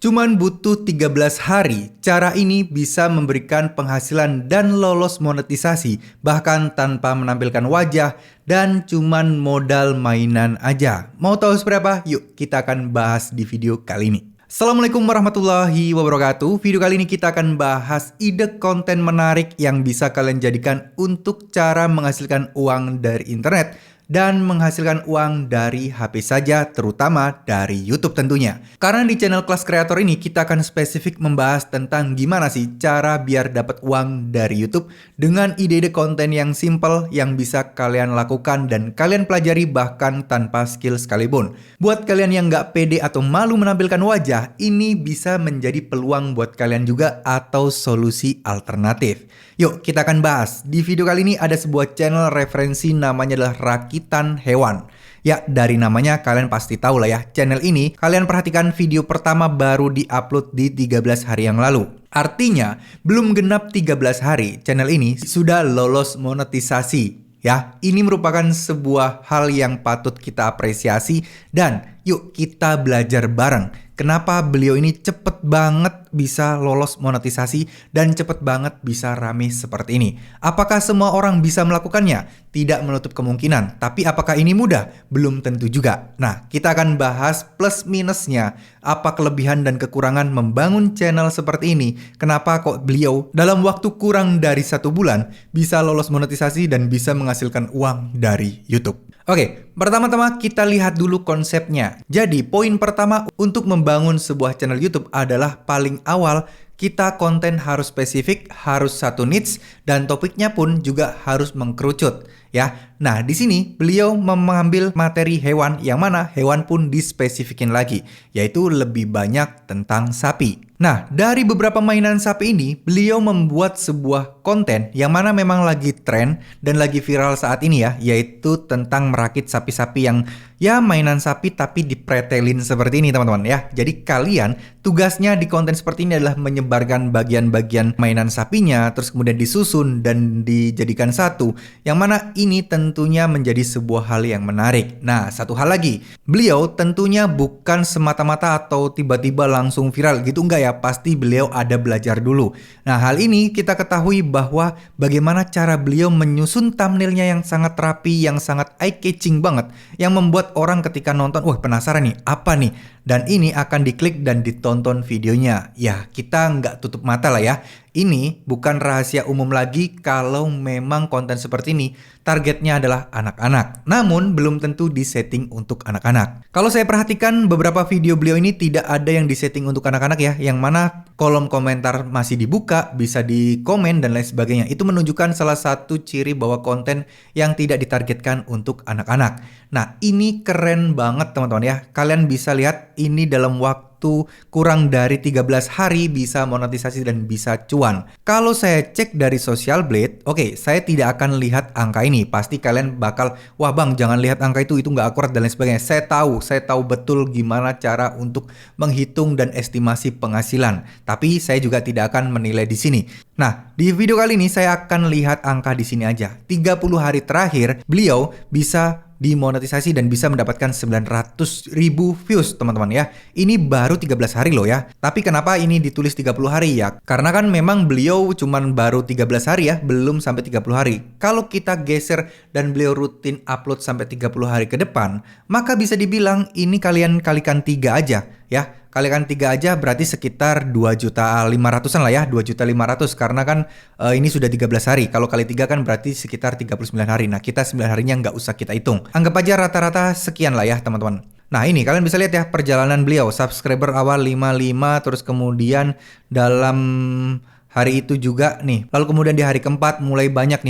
Cuman butuh 13 hari, cara ini bisa memberikan penghasilan dan lolos monetisasi bahkan tanpa menampilkan wajah dan cuman modal mainan aja. Mau tahu seperti apa? Yuk kita akan bahas di video kali ini. Assalamualaikum warahmatullahi wabarakatuh. Video kali ini kita akan bahas ide konten menarik yang bisa kalian jadikan untuk cara menghasilkan uang dari internet dan menghasilkan uang dari HP saja, terutama dari YouTube tentunya. Karena di channel Kelas Kreator ini kita akan spesifik membahas tentang gimana sih cara biar dapat uang dari YouTube dengan ide-ide konten yang simple yang bisa kalian lakukan dan kalian pelajari bahkan tanpa skill sekalipun. Buat kalian yang nggak pede atau malu menampilkan wajah, ini bisa menjadi peluang buat kalian juga atau solusi alternatif. Yuk kita akan bahas. Di video kali ini ada sebuah channel referensi namanya adalah Rakitan Hewan. Ya, dari namanya kalian pasti tahu lah ya. Channel ini kalian perhatikan video pertama baru diupload di 13 hari yang lalu. Artinya, belum genap 13 hari channel ini sudah lolos monetisasi. Ya, ini merupakan sebuah hal yang patut kita apresiasi dan yuk kita belajar bareng. Kenapa beliau ini cepet banget bisa lolos monetisasi dan cepet banget bisa rame seperti ini? Apakah semua orang bisa melakukannya? Tidak menutup kemungkinan. Tapi apakah ini mudah? Belum tentu juga. Nah, kita akan bahas plus minusnya. Apa kelebihan dan kekurangan membangun channel seperti ini? Kenapa kok beliau dalam waktu kurang dari 1 bulan bisa lolos monetisasi dan bisa menghasilkan uang dari YouTube? Oke, pertama-tama kita lihat dulu konsepnya. Jadi, poin pertama untuk membangun sebuah channel YouTube adalah paling awal kita konten harus spesifik, harus satu niche, dan topiknya pun juga harus mengkerucut. Ya, nah di sini beliau mengambil materi hewan yang mana hewan pun dispesifikin lagi, yaitu lebih banyak tentang sapi. Nah, dari beberapa mainan sapi ini, beliau membuat sebuah konten yang mana memang lagi tren dan lagi viral saat ini ya, yaitu tentang merakit sapi-sapi yang ya mainan sapi tapi dipretelin seperti ini teman-teman ya. Jadi kalian tugasnya di konten seperti ini adalah menyebarkan bagian-bagian mainan sapinya, terus kemudian disusun dan dijadikan satu, yang mana ini tentunya menjadi sebuah hal yang menarik. Nah, satu hal lagi, beliau tentunya bukan semata-mata atau tiba-tiba langsung viral gitu enggak ya, pasti beliau ada belajar dulu. Nah, hal ini kita ketahui bahwa bagaimana cara beliau menyusun thumbnailnya yang sangat rapi, yang sangat eye-catching banget, yang membuat orang ketika nonton, wah penasaran nih, apa nih? Dan ini akan diklik dan ditonton videonya. Ya, kita nggak tutup mata lah ya. Ini bukan rahasia umum lagi kalau memang konten seperti ini targetnya adalah anak-anak. Namun belum tentu disetting untuk anak-anak. Kalau saya perhatikan beberapa video beliau ini tidak ada yang disetting untuk anak-anak ya. Yang mana kolom komentar masih dibuka, bisa di komen dan lain sebagainya. Itu menunjukkan salah satu ciri bahwa konten yang tidak ditargetkan untuk anak-anak. Nah, ini keren banget teman-teman ya. Kalian bisa lihat ini dalam waktu kurang dari 13 hari bisa monetisasi dan bisa cuan. Kalau saya cek dari Social Blade, oke, saya tidak akan lihat angka ini. Pasti kalian bakal, wah bang jangan lihat angka itu nggak akurat dan lain sebagainya. Saya tahu betul gimana cara untuk menghitung dan estimasi penghasilan. Tapi saya juga tidak akan menilai di sini. Nah, di video kali ini saya akan lihat angka di sini aja. 30 hari terakhir beliau bisa dimonetisasi dan bisa mendapatkan 900.000 views teman-teman ya. Ini baru 13 hari loh ya. Tapi kenapa ini ditulis 30 hari ya? Karena kan memang beliau cuman baru 13 hari ya, belum sampai 30 hari. Kalau kita geser dan beliau rutin upload sampai 30 hari ke depan, maka bisa dibilang ini kalian kalikan 3 aja ya. Kalikan 3 aja berarti sekitar 2.500.000-an lah ya, 2.500.000 karena kan ini sudah 13 hari. Kalau kali 3 kan berarti sekitar 39 hari. Nah, kita 9 harinya nggak usah kita hitung. Anggap aja rata-rata sekian lah ya, teman-teman. Nah, ini kalian bisa lihat ya perjalanan beliau. Subscriber awal 55, terus kemudian dalam hari itu juga nih. Lalu kemudian di hari keempat mulai banyak.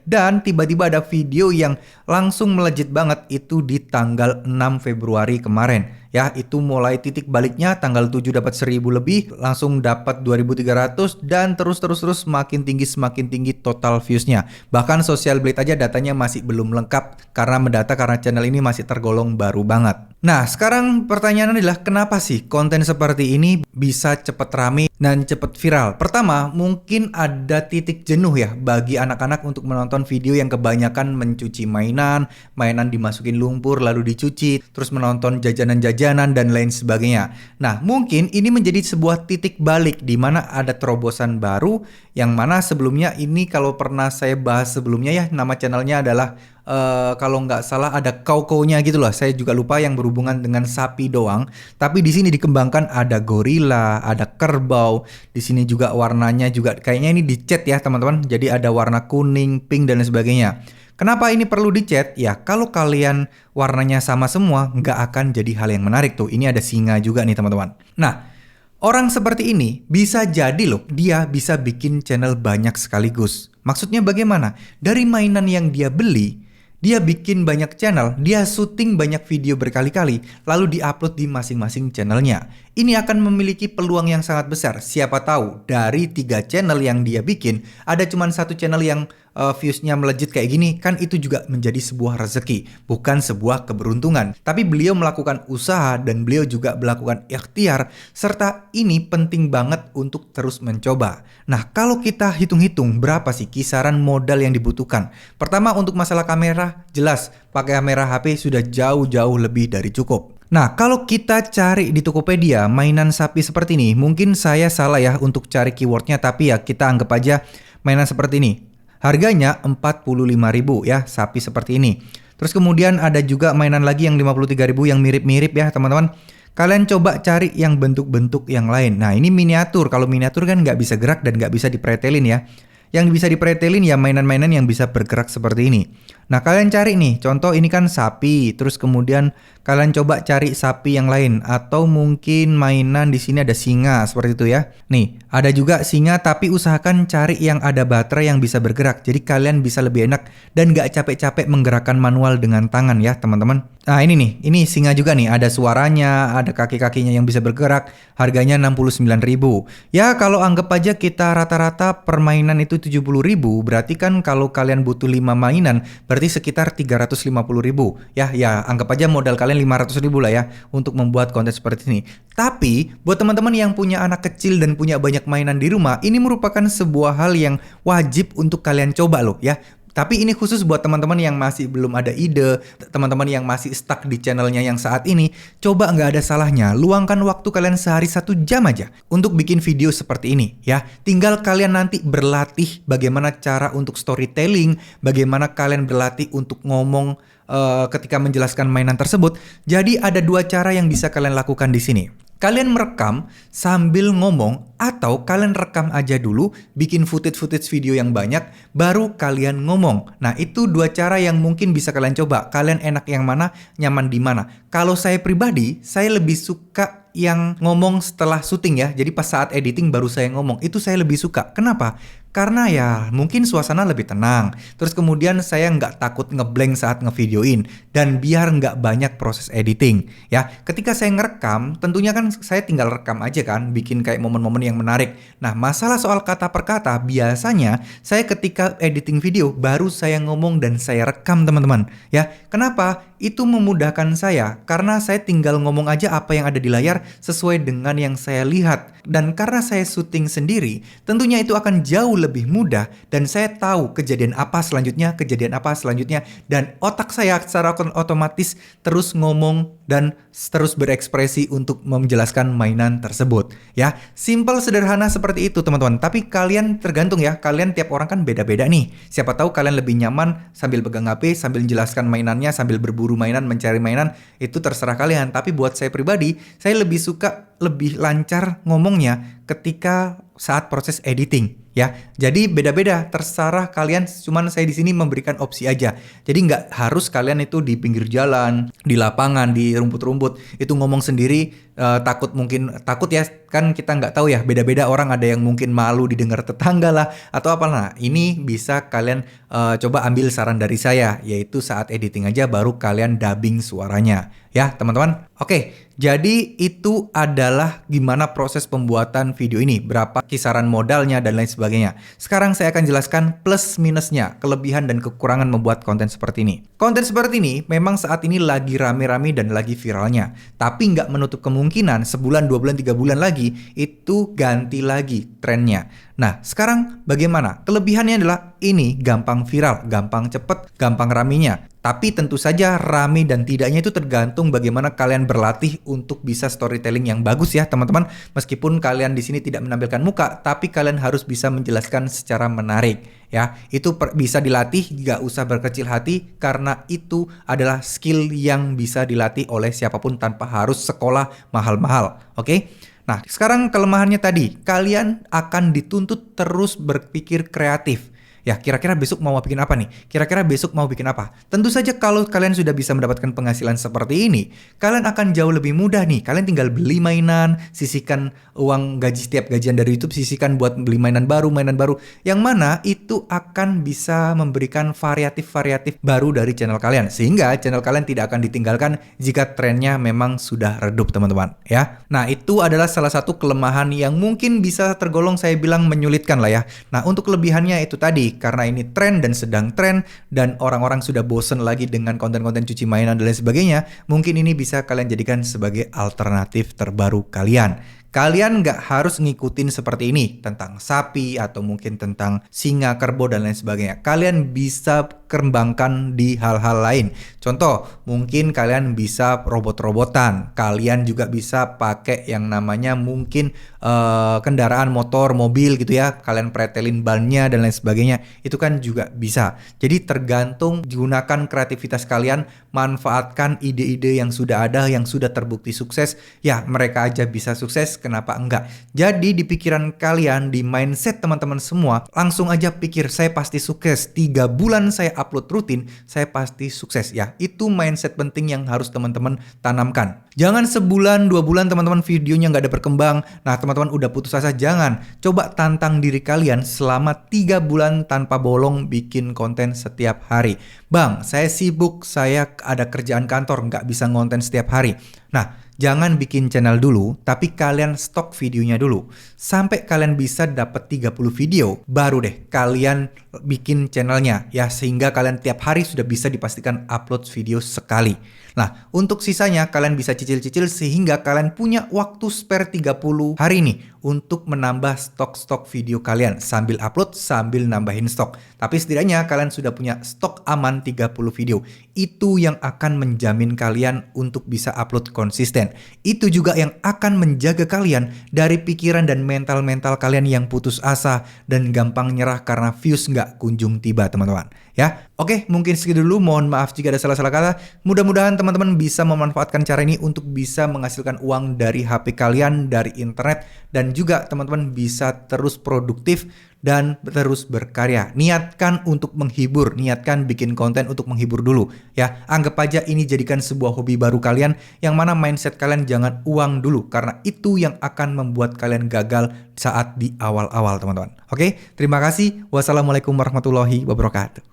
Dan tiba-tiba ada video yang langsung melejit banget itu di tanggal 6 Februari kemarin. Ya, itu mulai titik baliknya tanggal 7 dapat 1.000 lebih, langsung dapat 2.300 dan terus semakin tinggi total viewsnya. Bahkan Social Blade aja datanya masih belum lengkap karena channel ini masih tergolong baru banget. Nah, sekarang pertanyaan adalah kenapa sih konten seperti ini bisa cepet rame dan cepat viral. Pertama, mungkin ada titik jenuh ya bagi anak-anak untuk menonton video yang kebanyakan mencuci mainan, mainan dimasukin lumpur lalu dicuci, terus menonton jajanan-jajanan dan lain sebagainya. Nah, mungkin ini menjadi sebuah titik balik di mana ada terobosan baru yang mana sebelumnya ini kalau pernah saya bahas sebelumnya ya, nama channelnya adalah kalau nggak salah ada kau-kaunya gitu loh. Saya juga lupa yang berhubungan dengan sapi doang. Tapi di sini dikembangkan ada gorila, ada kerbau. Di sini juga warnanya juga kayaknya ini dicat ya teman-teman. Jadi ada warna kuning, pink dan lain sebagainya. Kenapa ini perlu dicat? Ya kalau kalian warnanya sama semua nggak akan jadi hal yang menarik tuh. Ini ada singa juga nih teman-teman. Nah, orang seperti ini bisa jadi loh, dia bisa bikin channel banyak sekaligus. Maksudnya bagaimana? Dari mainan yang dia beli, dia bikin banyak channel, dia syuting banyak video berkali-kali, lalu diupload di masing-masing channelnya. Ini akan memiliki peluang yang sangat besar. Siapa tahu dari 3 channel yang dia bikin, ada cuma 1 channel yang viewsnya melejit kayak gini, kan itu juga menjadi sebuah rezeki, bukan sebuah keberuntungan. Tapi beliau melakukan usaha dan beliau juga melakukan ikhtiar, serta ini penting banget untuk terus mencoba. Nah, kalau kita hitung-hitung berapa sih kisaran modal yang dibutuhkan? Pertama, untuk masalah kamera, jelas pakai kamera HP sudah jauh-jauh lebih dari cukup. Nah, kalau kita cari di Tokopedia mainan sapi seperti ini, mungkin saya salah ya untuk cari keywordnya, tapi ya kita anggap aja mainan seperti ini. Harganya 45.000 ya, sapi seperti ini. Terus kemudian ada juga mainan lagi yang 53.000 yang mirip-mirip ya teman-teman. Kalian coba cari yang bentuk-bentuk yang lain. Nah, ini miniatur. Kalau miniatur kan nggak bisa gerak dan nggak bisa dipretelin ya. Yang bisa dipretelin ya mainan-mainan yang bisa bergerak seperti ini. Nah, kalian cari nih, contoh ini kan sapi, terus kemudian kalian coba cari sapi yang lain atau mungkin mainan di sini ada singa seperti itu ya. Nih, ada juga singa tapi usahakan cari yang ada baterai yang bisa bergerak. Jadi kalian bisa lebih enak dan nggak capek-capek menggerakkan manual dengan tangan ya, teman-teman. Nah, ini nih, ini singa juga nih, ada suaranya, ada kaki-kakinya yang bisa bergerak, harganya 69.000. Ya, kalau anggap aja kita rata-rata permainan itu 70.000, berarti kan kalau kalian butuh 5 mainan, berarti sekitar 350.000. Ya, anggap aja modal kalian 500.000 lah ya untuk membuat konten seperti ini. Tapi buat teman-teman yang punya anak kecil dan punya banyak mainan di rumah, ini merupakan sebuah hal yang wajib untuk kalian coba loh ya. Tapi ini khusus buat teman-teman yang masih belum ada ide, teman-teman yang masih stuck di channelnya yang saat ini, coba nggak ada salahnya, luangkan waktu kalian sehari 1 jam aja untuk bikin video seperti ini ya. Tinggal kalian nanti berlatih bagaimana cara untuk storytelling, bagaimana kalian berlatih untuk ngomong ketika menjelaskan mainan tersebut. Jadi ada 2 cara yang bisa kalian lakukan di sini. Kalian merekam sambil ngomong atau kalian rekam aja dulu, bikin footage video yang banyak, baru kalian ngomong. Nah, itu 2 cara yang mungkin bisa kalian coba. Kalian enak yang mana, nyaman di mana. Kalau saya pribadi, saya lebih suka yang ngomong setelah syuting ya. Jadi pas saat editing baru saya ngomong. Itu saya lebih suka. Kenapa? Karena ya mungkin suasana lebih tenang. Terus kemudian saya nggak takut ngeblank saat ngevideoin. Dan biar nggak banyak proses editing. Ya, ketika saya ngerekam, tentunya kan saya tinggal rekam aja kan. Bikin kayak momen-momen yang menarik. Nah, masalah soal kata per kata, biasanya saya ketika editing video, baru saya ngomong dan saya rekam teman-teman. Ya, kenapa? Itu memudahkan saya. Karena saya tinggal ngomong aja apa yang ada di layar sesuai dengan yang saya lihat. Dan karena saya syuting sendiri, tentunya itu akan jauh lebih mudah dan saya tahu kejadian apa selanjutnya, dan otak saya secara otomatis terus ngomong dan terus berekspresi untuk menjelaskan mainan tersebut. Ya, simple sederhana seperti itu teman-teman. Tapi kalian tergantung ya, kalian tiap orang kan beda-beda nih. Siapa tahu kalian lebih nyaman sambil pegang HP, sambil menjelaskan mainannya, sambil berburu mainan, mencari mainan, itu terserah kalian. Tapi buat saya pribadi, saya lebih suka lebih lancar ngomongnya ketika saat proses editing ya. Jadi beda-beda, terserah kalian, cuman saya di sini memberikan opsi aja. Jadi nggak harus kalian itu di pinggir jalan, di lapangan, di rumput-rumput itu ngomong sendiri. Takut ya, kan kita nggak tahu ya, beda-beda orang, ada yang mungkin malu didengar tetangga lah atau apa. Nah, ini bisa kalian coba ambil saran dari saya, yaitu saat editing aja baru kalian dubbing suaranya ya teman-teman. Oke, Jadi itu adalah gimana proses pembuatan video ini, berapa kisaran modalnya dan lain sebagainya. Sekarang saya akan jelaskan plus minusnya, kelebihan dan kekurangan membuat konten seperti ini. Konten seperti ini memang saat ini lagi rame-rame dan lagi viralnya. Tapi nggak menutup kemungkinan sebulan, 2 bulan, 3 bulan lagi itu ganti lagi trennya. Nah, sekarang bagaimana? Kelebihannya adalah ini gampang viral, gampang cepet, gampang ramenya. Tapi tentu saja rame dan tidaknya itu tergantung bagaimana kalian berlatih untuk bisa storytelling yang bagus ya teman-teman. Meskipun kalian di sini tidak menampilkan muka, tapi kalian harus bisa menjelaskan secara menarik ya. Itu bisa dilatih, gak usah berkecil hati karena itu adalah skill yang bisa dilatih oleh siapapun tanpa harus sekolah mahal-mahal. Oke? Nah, sekarang kelemahannya tadi, kalian akan dituntut terus berpikir kreatif. Ya, kira-kira besok mau bikin apa nih? Kira-kira besok mau bikin apa? Tentu saja kalau kalian sudah bisa mendapatkan penghasilan seperti ini, kalian akan jauh lebih mudah nih. Kalian tinggal beli mainan, sisihkan uang gaji setiap gajian dari YouTube, sisihkan buat beli mainan baru. Yang mana itu akan bisa memberikan variatif baru dari channel kalian. Sehingga channel kalian tidak akan ditinggalkan jika trennya memang sudah redup teman-teman ya. Nah, itu adalah salah satu kelemahan yang mungkin bisa tergolong saya bilang menyulitkan lah ya. Nah, untuk kelebihannya itu tadi, karena ini tren dan sedang tren dan orang-orang sudah bosen lagi dengan konten-konten cuci mainan dan lain sebagainya, mungkin ini bisa kalian jadikan sebagai alternatif terbaru kalian. Kalian nggak harus ngikutin seperti ini tentang sapi atau mungkin tentang singa, kerbau dan lain sebagainya. Kalian bisa kembangkan di hal-hal lain. Contoh, mungkin kalian bisa robot-robotan. Kalian juga bisa pakai yang namanya mungkin kendaraan motor, mobil gitu ya. Kalian pretelin bannya dan lain sebagainya. Itu kan juga bisa. Jadi tergantung, gunakan kreativitas kalian, manfaatkan ide-ide yang sudah ada, yang sudah terbukti sukses. Ya, mereka aja bisa sukses, kenapa enggak? Jadi di pikiran kalian, di mindset teman-teman semua, langsung aja pikir saya pasti sukses. 3 bulan saya upload rutin, saya pasti sukses ya. Itu mindset penting yang harus teman-teman tanamkan. Jangan sebulan, 2 bulan teman-teman videonya nggak ada berkembang. Nah, teman-teman udah putus asa, jangan. Coba tantang diri kalian selama 3 bulan tanpa bolong bikin konten setiap hari. Bang, saya sibuk, saya ada kerjaan kantor, nggak bisa ngonten setiap hari. Nah, jangan bikin channel dulu, tapi kalian stok videonya dulu. Sampai kalian bisa dapat 30 video, baru deh kalian bikin channelnya ya, sehingga kalian tiap hari sudah bisa dipastikan upload video sekali. Nah, untuk sisanya kalian bisa cicil-cicil sehingga kalian punya waktu spare 30 hari nih untuk menambah stok-stok video kalian sambil upload, sambil nambahin stok. Tapi setidaknya kalian sudah punya stok aman 30 video. Itu yang akan menjamin kalian untuk bisa upload konsisten. Itu juga yang akan menjaga kalian dari pikiran dan mental-mental kalian yang putus asa dan gampang nyerah karena views nggak kunjung tiba teman-teman. Ya, oke, mungkin segitu dulu. Mohon maaf jika ada salah-salah kata. Mudah-mudahan teman-teman bisa memanfaatkan cara ini untuk bisa menghasilkan uang dari HP kalian, dari internet, dan juga teman-teman bisa terus produktif dan terus berkarya. Niatkan untuk menghibur, niatkan bikin konten untuk menghibur dulu ya. Anggap aja ini jadikan sebuah hobi baru kalian, yang mana mindset kalian jangan uang dulu, karena itu yang akan membuat kalian gagal saat di awal-awal teman-teman. Oke, terima kasih. Wassalamualaikum warahmatullahi wabarakatuh.